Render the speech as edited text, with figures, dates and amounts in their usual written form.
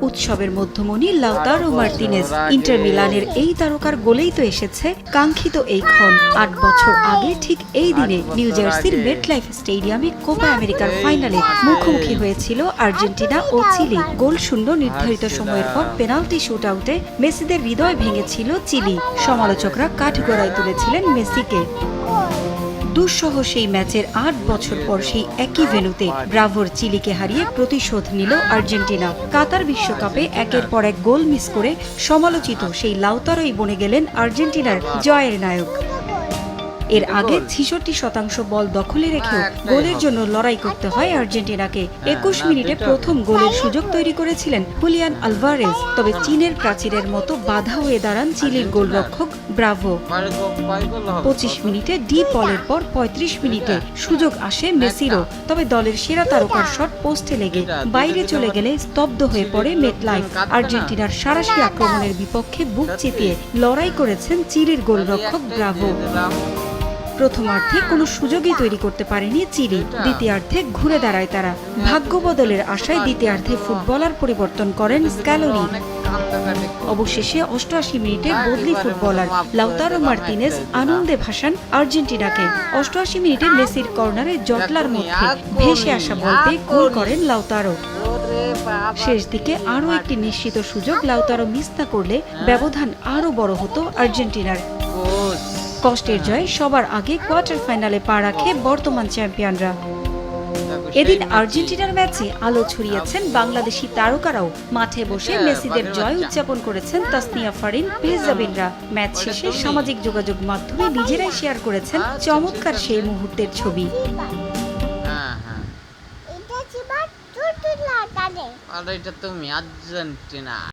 উৎসবের মধ্যমণি Lautaro Martinez. Inter মিলানের এই তারকার গোলেই তো এসেছে কাঙ্ক্ষিত এই ক্ষণ। ৮ বছর আগে ঠিক এই দিনে নিউ জার্সির মেটলাইফ স্টেডিয়ামে কোপা আমেরিকার ফাইনালে মুখোমুখি হয়েছিল আর্জেন্টিনা ও চিলি। গোলশূন্য নির্ধারিত সময়ের পর পেনাল্টি শুটআউটে মেসিদের হৃদয় ভেঙেছিল চিলি। সমালোচকরা কাঠগড়ায় তুলেছিলেন মেসিকে। দুঃসহ সেই ম্যাচের ৮ বছর পর সেই একই ভেন্যুতে ব্রাভোর চিলিকে হারিয়ে প্রতিশোধ নিল আর্জেন্টিনা। কাতার বিশ্বকাপে একের পর এক গোল মিস করে সমালোচিত সেই লাউতারোই বনে গেলেন আর্জেন্টিনার জয়ের নায়ক। এর আগে ৬৬% বল দখলে রেখেও গোলের জন্য লড়াই করতে হয় আর্জেন্টিনাকে। ২১ মিনিটে প্রথম গোলের সুযোগ তৈরি করেছিলেন হুলিয়ান আলভারেজ, তবে চীনের প্রাচীরের মতো বাধা হয়ে দাঁড়ান চিলির গোলরক্ষক ব্রাভো। ২৫ মিনিটে ডি পলের পর ৩৫ মিনিটে সুযোগ আসে মেসিরও, তবে দলের সেরা তারকার শট পোস্টে লেগে বাইরে চলে গেলে স্তব্ধ হয়ে পড়ে মেটলাইফ। আর্জেন্টিনার সাঁড়াশি আক্রমণের বিপক্ষে বুক চিতিয়ে লড়াই করেছেন চিলির গোলরক্ষক ব্রাভো। প্রথমার্ধে কোনো সুযোগই তৈরি করতে পারেনি চিলি। দ্বিতীয়ার্ধে ঘুরে দাঁড়ায় তারা। ভাগ্য বদলের আশায় দ্বিতীয়ার্ধে ফুটবলার পরিবর্তন করেন স্ক্যালোনি। অবশেষে ৮৮ মিনিটে বদলি ফুটবলার লাউতারো মার্তিনেজ আনন্দে ভাসান আর্জেন্টিনাকে। ৮৮ মিনিটে মেসির কর্নারে জটলার মধ্যে ভেসে আসা বল পেয়ে গোল করেন লাউতারো। শেষ দিকে আরও একটি নিশ্চিত সুযোগ লাউতারো মিস না করলে ব্যবধান আরও বড় হতো আর্জেন্টিনার। কষ্টের জয় সবার আগে কোয়ার্টার ফাইনালে পা রাখে বর্তমান চ্যাম্পিয়নরা। এদিন আর্জেন্টিনার ম্যাচে আলো ছড়িয়েছেন বাংলাদেশি তারকারাও। মাঠে বসে মেসিদের জয় উদযাপন করেছেন তাসনিয়া ফারিন, পেহজাবিনরা। ম্যাচ শেষে সামাজিক যোগাযোগ মাধ্যমে নিজেরাই শেয়ার করেছেন চমৎকার সেই মুহূর্তের ছবি। এটা তুমি আর্জেন্টিনা।